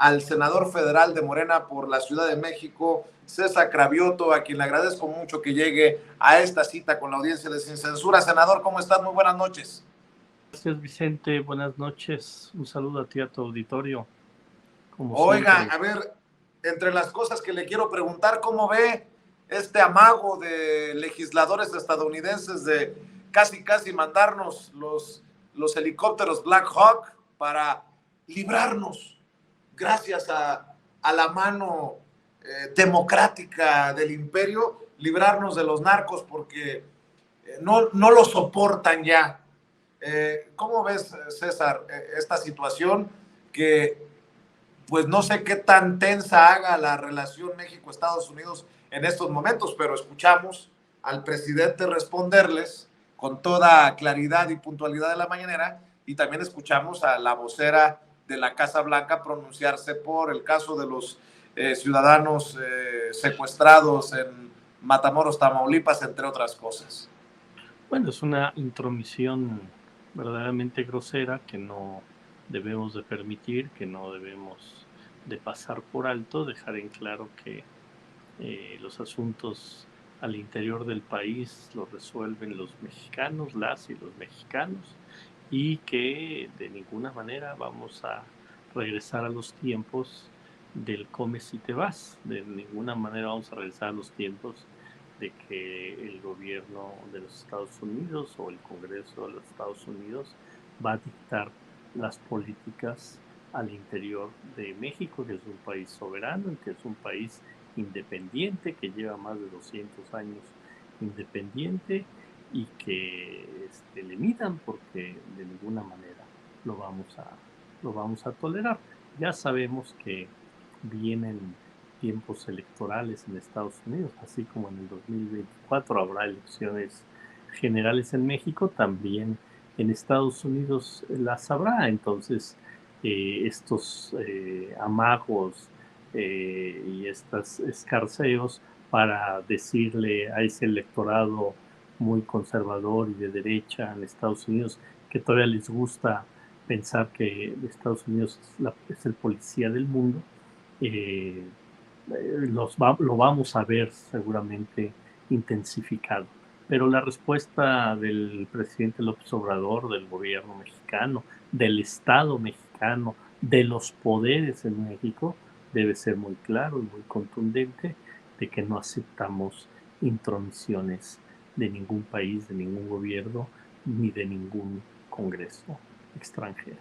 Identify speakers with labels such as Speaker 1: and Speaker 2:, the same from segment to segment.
Speaker 1: al senador federal de Morena por la Ciudad de México, César Cravioto, a quien le agradezco mucho que llegue a esta cita con la audiencia de Sin Censura. Senador, ¿cómo estás? Muy buenas noches.
Speaker 2: Gracias, Vicente. Buenas noches. Un saludo a ti, a tu auditorio, como
Speaker 1: Oiga,
Speaker 2: siempre.
Speaker 1: a ver, entre las cosas que le quiero preguntar, ¿cómo ve este amago de legisladores estadounidenses de casi mandarnos los helicópteros Black Hawk para librarnos, gracias a la mano democrática del imperio, librarnos de los narcos porque no lo soportan ya? ¿Cómo ves, César, esta situación que pues no sé qué tan tensa haga la relación México-Estados Unidos en estos momentos, pero escuchamos al presidente responderles con toda claridad y puntualidad de la mañanera, y también escuchamos a la vocera de la Casa Blanca pronunciarse por el caso de los ciudadanos secuestrados en Matamoros, Tamaulipas, entre otras cosas.
Speaker 2: Bueno, es una intromisión verdaderamente grosera que no debemos de permitir, que no debemos de pasar por alto, dejar en claro que los asuntos al interior del país los resuelven los mexicanos, las y los mexicanos, y que de ninguna manera vamos a regresar a los tiempos del comes si te vas, de ninguna manera vamos a regresar a los tiempos de que el gobierno de los Estados Unidos o el Congreso de los Estados Unidos va a dictar las políticas al interior de México, que es un país soberano y que es un país independiente, que lleva más de 200 años independiente, y que le midan, porque de ninguna manera lo vamos a tolerar. Ya sabemos que vienen tiempos electorales en Estados Unidos, así como en el 2024 habrá elecciones generales en México, también en Estados Unidos las habrá. Entonces estos amagos y estos escarceos para decirle a ese electorado muy conservador y de derecha en Estados Unidos, que todavía les gusta pensar que Estados Unidos es el policía del mundo, lo vamos a ver seguramente intensificado. Pero la respuesta del presidente López Obrador, del gobierno mexicano, del Estado mexicano, de los poderes en México, debe ser muy claro y muy contundente, de que no aceptamos intromisiones de ningún país, de ningún gobierno, ni de ningún congreso extranjero.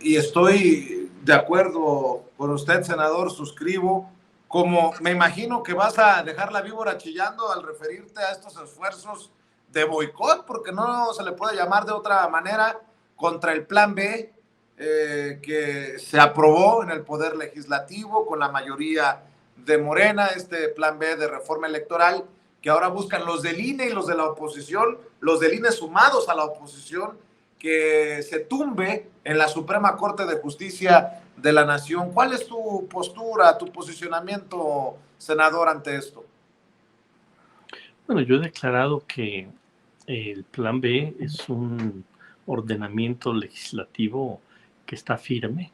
Speaker 1: Y estoy de acuerdo con usted, senador, suscribo. Como me imagino que vas a dejar la víbora chillando al referirte a estos esfuerzos de boicot, porque no se le puede llamar de otra manera, contra el Plan B, que se aprobó en el Poder Legislativo con la mayoría de Morena, este Plan B de reforma electoral, que ahora buscan los del INE y los de la oposición, los del INE sumados a la oposición, que se tumbe en la Suprema Corte de Justicia de la Nación. ¿Cuál es tu postura, tu posicionamiento, senador, ante esto?
Speaker 2: Bueno, yo he declarado que el Plan B es un ordenamiento legislativo que está firme,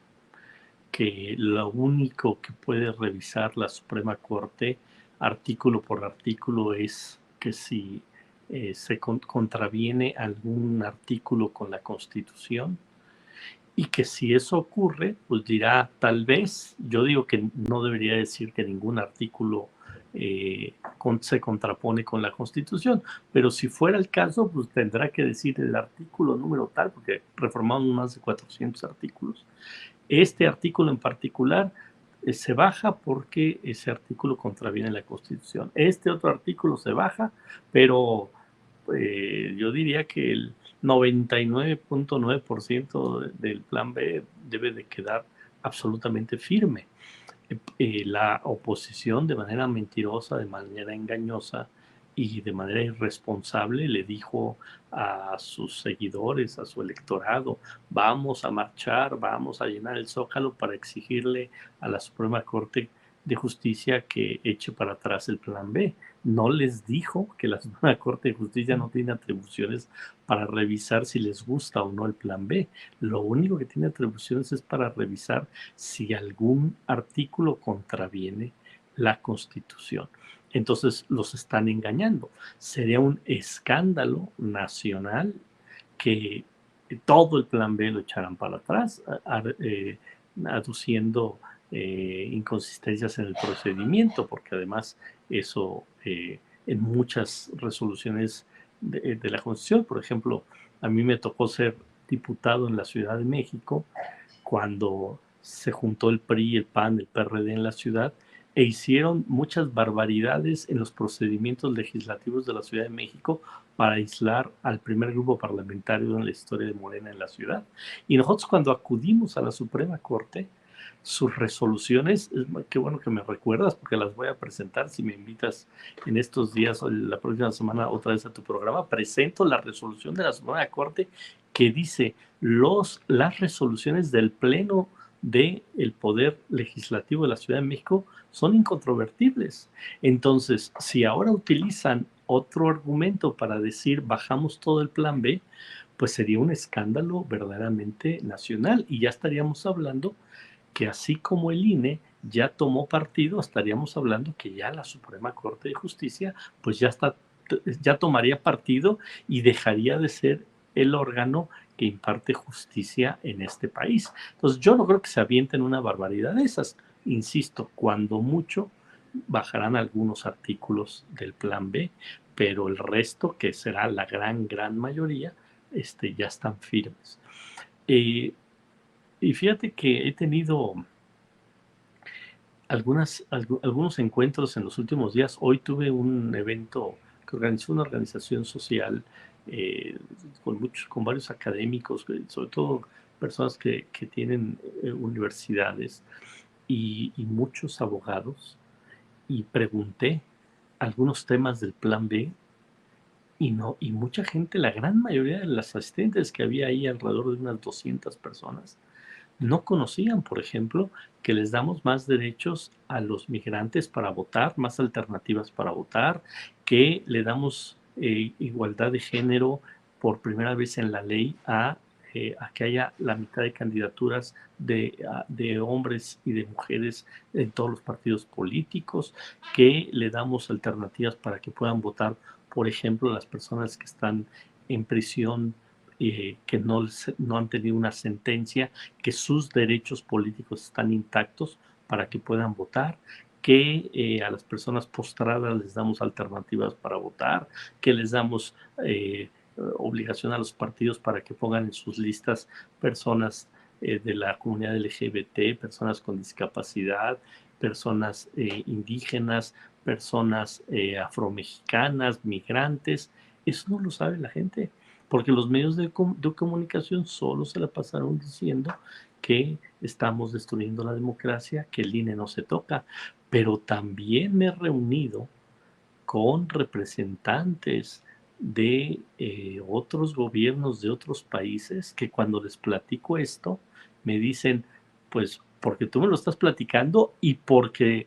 Speaker 2: que lo único que puede revisar la Suprema Corte artículo por artículo es que si se contraviene algún artículo con la Constitución, y que si eso ocurre, pues dirá tal vez. Yo digo que no debería decir que ningún artículo se contrapone con la Constitución, pero si fuera el caso, pues tendrá que decir el artículo número tal, porque reformamos más de 400 artículos. Este artículo en particular se baja porque ese artículo contraviene la Constitución. Este otro artículo se baja, pero yo diría que el 99.9% del Plan B debe de quedar absolutamente firme. La oposición, de manera mentirosa, de manera engañosa y de manera irresponsable, le dijo a sus seguidores, a su electorado: vamos a marchar, vamos a llenar el Zócalo para exigirle a la Suprema Corte de Justicia que eche para atrás el plan B. No les dijo que la Suprema Corte de Justicia no tiene atribuciones para revisar si les gusta o no el plan B. Lo único que tiene atribuciones es para revisar si algún artículo contraviene la Constitución. Entonces los están engañando. Sería un escándalo nacional que todo el plan B lo echaran para atrás, aduciendo inconsistencias en el procedimiento, porque además eso en muchas resoluciones de la Constitución, por ejemplo, a mí me tocó ser diputado en la Ciudad de México cuando se juntó el PRI, el PAN, el PRD en la ciudad e hicieron muchas barbaridades en los procedimientos legislativos de la Ciudad de México para aislar al primer grupo parlamentario en la historia de Morena en la ciudad. Y nosotros cuando acudimos a la Suprema Corte, sus resoluciones, qué bueno que me recuerdas porque las voy a presentar si me invitas en estos días o la próxima semana otra vez a tu programa, presento la resolución de la Suprema Corte que dice las resoluciones del Pleno del Poder Legislativo de la Ciudad de México son incontrovertibles. Entonces, si ahora utilizan otro argumento para decir bajamos todo el plan B, pues sería un escándalo verdaderamente nacional y ya estaríamos hablando que así como el INE ya tomó partido, estaríamos hablando que ya la Suprema Corte de Justicia pues ya tomaría partido y dejaría de ser el órgano que imparte justicia en este país. Entonces yo no creo que se avienten una barbaridad de esas. Insisto, cuando mucho bajarán algunos artículos del plan B, pero el resto, que será la gran mayoría, ya están firmes. Y fíjate que he tenido algunos encuentros en los últimos días. Hoy tuve un evento que organizó una organización social con varios académicos, sobre todo personas que tienen universidades y muchos abogados, y pregunté algunos temas del plan B y mucha gente, la gran mayoría de las asistentes que había ahí, alrededor de unas 200 personas, no conocían, por ejemplo, que les damos más derechos a los migrantes para votar, más alternativas para votar, que le damos igualdad de género por primera vez en la ley a que haya la mitad de candidaturas de hombres y de mujeres en todos los partidos políticos, que le damos alternativas para que puedan votar, por ejemplo, las personas que están en prisión, que no han tenido una sentencia, que sus derechos políticos están intactos para que puedan votar, que a las personas postradas les damos alternativas para votar, que les damos obligación a los partidos para que pongan en sus listas personas de la comunidad LGBT, personas con discapacidad, personas indígenas, personas afromexicanas, migrantes. Eso no lo sabe la gente, porque los medios de comunicación solo se la pasaron diciendo que estamos destruyendo la democracia, que el INE no se toca. Pero también me he reunido con representantes de otros gobiernos de otros países que cuando les platico esto me dicen, pues porque tú me lo estás platicando y porque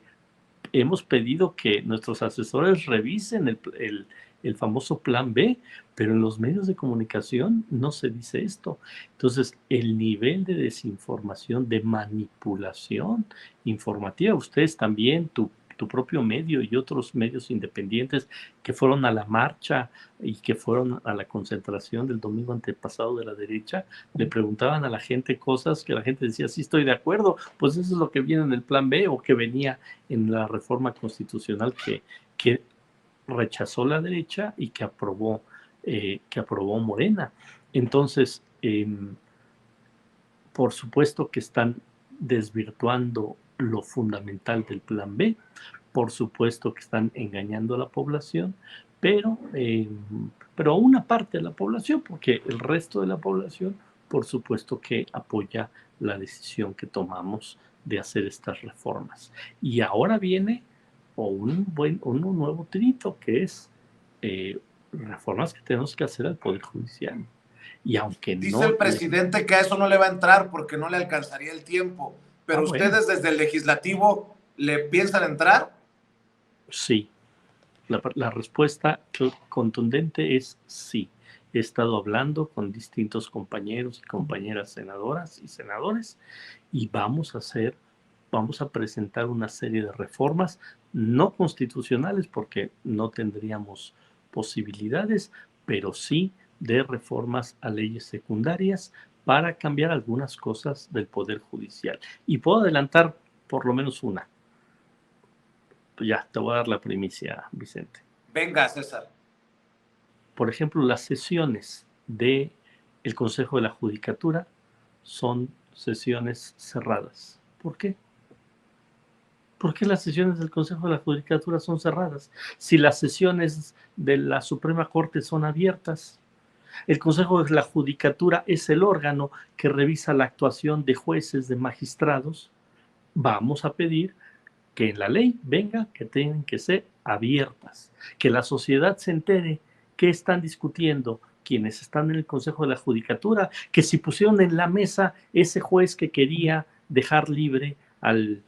Speaker 2: hemos pedido que nuestros asesores revisen el famoso plan B, pero en los medios de comunicación no se dice esto. Entonces, el nivel de desinformación, de manipulación informativa, ustedes también, tu propio medio y otros medios independientes que fueron a la marcha y que fueron a la concentración del domingo antepasado de la derecha, le preguntaban a la gente cosas que la gente decía, sí estoy de acuerdo, pues eso es lo que viene en el plan B o que venía en la reforma constitucional que rechazó la derecha y que aprobó Morena. Entonces, por supuesto que están desvirtuando lo fundamental del plan B, por supuesto que están engañando a la población, pero a una parte de la población, porque el resto de la población, por supuesto que apoya la decisión que tomamos de hacer estas reformas. Y ahora viene un nuevo tirito, que es reformas que tenemos que hacer al Poder Judicial. Y aunque
Speaker 1: dice el presidente que a eso no le va a entrar porque no le alcanzaría el tiempo, pero ustedes desde el legislativo ¿Le piensan entrar?
Speaker 2: Sí. La respuesta contundente es sí. He estado hablando con distintos compañeros y compañeras senadoras y senadores y vamos a presentar una serie de reformas no constitucionales porque no tendríamos posibilidades, pero sí de reformas a leyes secundarias para cambiar algunas cosas del Poder Judicial. Y puedo adelantar por lo menos una. Ya, te voy a dar la primicia, Vicente.
Speaker 1: Venga, César.
Speaker 2: Por ejemplo, las sesiones del Consejo de la Judicatura son sesiones cerradas. ¿Por qué? ¿Por qué las sesiones del Consejo de la Judicatura son cerradas? Si las sesiones de la Suprema Corte son abiertas, el Consejo de la Judicatura es el órgano que revisa la actuación de jueces, de magistrados. Vamos a pedir que en la ley venga que tienen que ser abiertas, que la sociedad se entere qué están discutiendo quienes están en el Consejo de la Judicatura, que si pusieron en la mesa ese juez que quería dejar libre al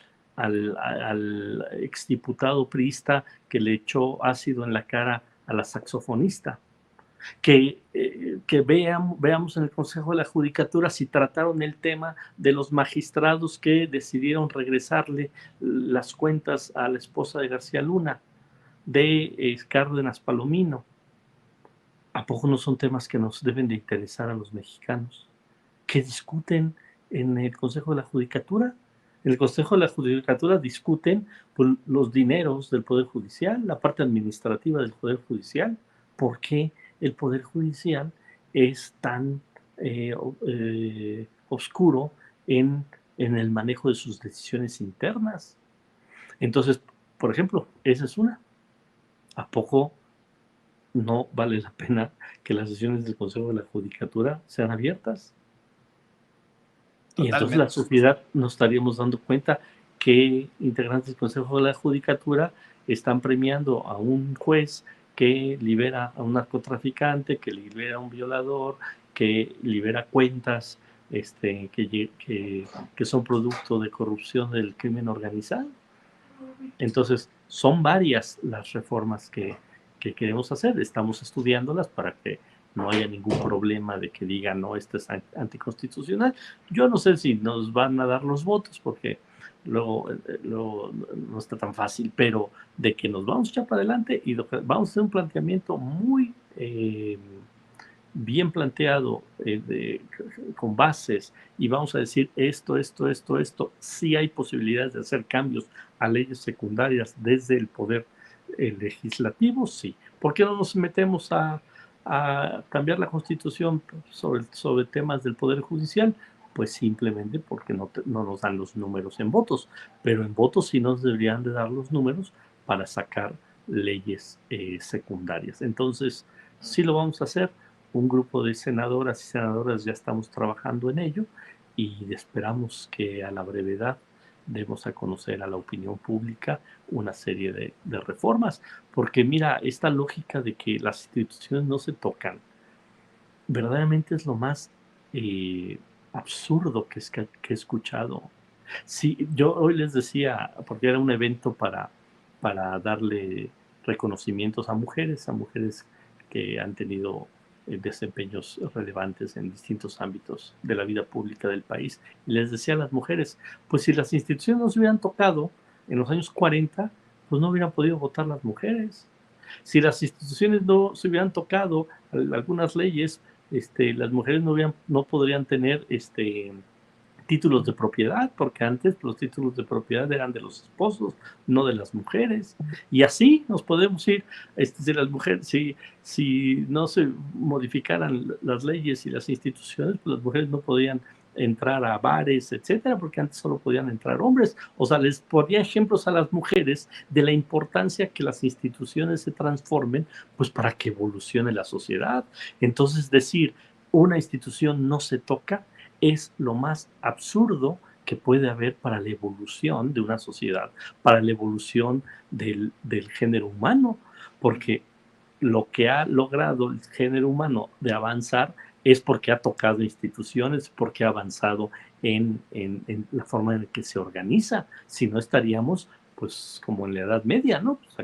Speaker 2: exdiputado priista que le echó ácido en la cara a la saxofonista. Que veamos en el Consejo de la Judicatura si trataron el tema de los magistrados que decidieron regresarle las cuentas a la esposa de García Luna, de Cárdenas Palomino. ¿A poco no son temas que nos deben de interesar a los mexicanos? ¿Que discuten en el Consejo de la Judicatura? En el Consejo de la Judicatura discuten pues, los dineros del Poder Judicial, la parte administrativa del Poder Judicial. ¿Por qué el Poder Judicial es tan oscuro en el manejo de sus decisiones internas? Entonces, por ejemplo, esa es una. ¿A poco no vale la pena que las sesiones del Consejo de la Judicatura sean abiertas? Y entonces la sociedad nos estaríamos dando cuenta que integrantes del Consejo de la Judicatura están premiando a un juez que libera a un narcotraficante, que libera a un violador, que libera cuentas que son producto de corrupción del crimen organizado. Entonces, son varias las reformas que queremos hacer. Estamos estudiándolas para que no haya ningún problema de que digan, no, esto es anticonstitucional. Yo no sé si nos van a dar los votos, porque luego no está tan fácil, pero de que nos vamos a echar para adelante y vamos a hacer un planteamiento muy bien planteado, con bases, y vamos a decir esto, sí hay posibilidades de hacer cambios a leyes secundarias desde el poder legislativo, sí. ¿Por qué no nos metemos a cambiar la Constitución sobre temas del Poder Judicial? Pues simplemente porque no nos dan los números en votos, pero en votos sí nos deberían de dar los números para sacar leyes secundarias. Entonces, sí lo vamos a hacer. Un grupo de senadoras y senadoras ya estamos trabajando en ello y esperamos que a la brevedad demos a conocer a la opinión pública una serie de reformas, porque mira, esta lógica de que las instituciones no se tocan, verdaderamente es lo más absurdo que he escuchado. Sí, yo hoy les decía, porque era un evento para darle reconocimientos a mujeres que han tenido desempeños relevantes en distintos ámbitos de la vida pública del país. Y les decía a las mujeres, pues si las instituciones no se hubieran tocado en los años 40, pues no hubieran podido votar las mujeres. Si las instituciones no se hubieran tocado algunas leyes, las mujeres no podrían tener títulos de propiedad, porque antes los títulos de propiedad eran de los esposos, no de las mujeres. Y así nos podemos ir. Si las mujeres, si no se modificaran las leyes y las instituciones, pues las mujeres no podían entrar a bares, etcétera, porque antes solo podían entrar hombres. O sea, les ponía ejemplos a las mujeres de la importancia que las instituciones se transformen, pues para que evolucione la sociedad. Entonces, decir, una institución no se toca, es lo más absurdo que puede haber para la evolución de una sociedad, para la evolución del género humano, porque lo que ha logrado el género humano de avanzar es porque ha tocado instituciones, porque ha avanzado en la forma en la que se organiza. Si no, estaríamos pues como en la Edad Media, ¿no? Pues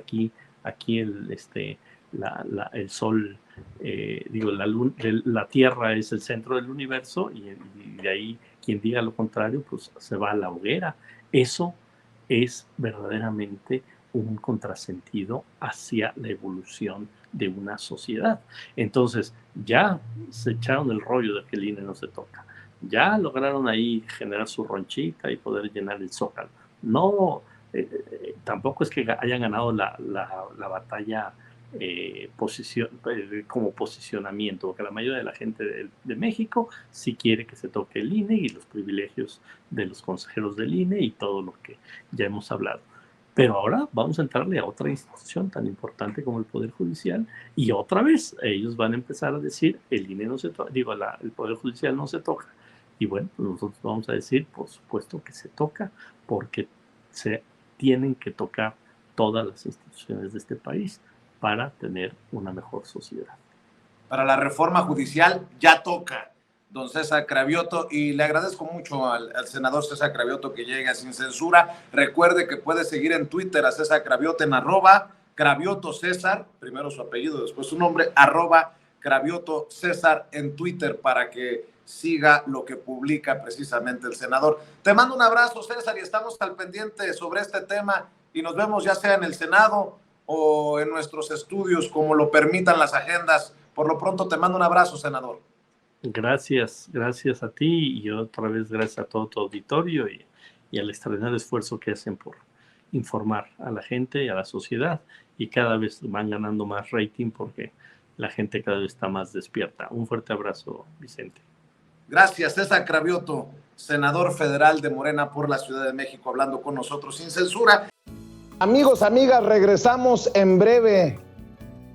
Speaker 2: aquí el Sol, la Tierra es el centro del universo y de ahí quien diga lo contrario, pues se va a la hoguera. Eso es verdaderamente un contrasentido hacia la evolución de una sociedad. Entonces, ya se echaron el rollo de que el INE no se toca. Ya lograron ahí generar su ronchita y poder llenar el Zócalo. No, tampoco es que hayan ganado la batalla como posicionamiento, porque la mayoría de la gente de México sí quiere que se toque el INE y los privilegios de los consejeros del INE y todo lo que ya hemos hablado. Pero ahora vamos a entrarle a otra institución tan importante como el Poder Judicial y otra vez ellos van a empezar a decir el INE no se toca, el Poder Judicial no se toca. Y bueno, pues nosotros vamos a decir, por supuesto que se toca, porque se tienen que tocar todas las instituciones de este país para tener una mejor sociedad.
Speaker 1: Para la reforma judicial ya toca, don César Cravioto, y le agradezco mucho al senador César Cravioto que llega sin censura. Recuerde que puede seguir en Twitter a César Cravioto en @Cravioto César, primero su apellido, después su nombre, @Cravioto César en Twitter para que siga lo que publica precisamente el senador. Te mando un abrazo, César, y estamos al pendiente sobre este tema y nos vemos ya sea en el Senado o en nuestros estudios, como lo permitan las agendas. Por lo pronto te mando un abrazo, senador.
Speaker 2: Gracias a ti y otra vez gracias a todo tu auditorio y al extraordinario esfuerzo que hacen por informar a la gente y a la sociedad, y cada vez van ganando más rating porque la gente cada vez está más despierta. Un fuerte abrazo, Vicente.
Speaker 1: Gracias, César Cravioto, senador federal de Morena por la Ciudad de México, hablando con nosotros sin censura.
Speaker 3: Amigos, amigas, regresamos en breve,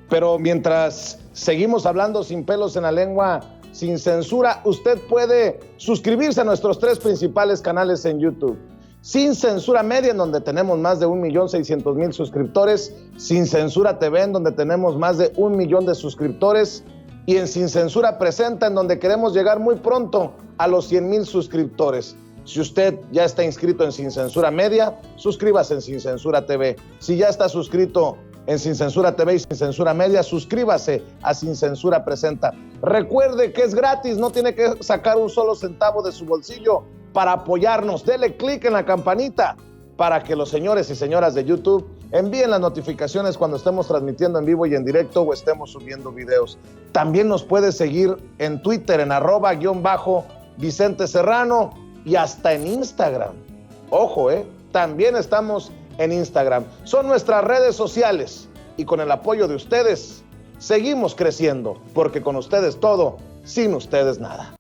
Speaker 3: pero mientras seguimos hablando sin pelos en la lengua, sin censura, usted puede suscribirse a nuestros 3 principales canales en YouTube. Sin Censura Media, en donde tenemos más de 1.600.000 suscriptores, Sin Censura TV, en donde tenemos más de 1 millón de suscriptores, y en Sin Censura Presenta, en donde queremos llegar muy pronto a los 100,000 suscriptores. Si usted ya está inscrito en Sin Censura Media, suscríbase en Sin Censura TV. Si ya está suscrito en Sin Censura TV y Sin Censura Media, suscríbase a Sin Censura Presenta. Recuerde que es gratis, no tiene que sacar un solo centavo de su bolsillo para apoyarnos. Dele clic en la campanita para que los señores y señoras de YouTube envíen las notificaciones cuando estemos transmitiendo en vivo y en directo o estemos subiendo videos. También nos puede seguir en Twitter en @Vicente Serrano y hasta en Instagram. Ojo, también estamos en Instagram. Son nuestras redes sociales y con el apoyo de ustedes seguimos creciendo, porque con ustedes todo, sin ustedes nada.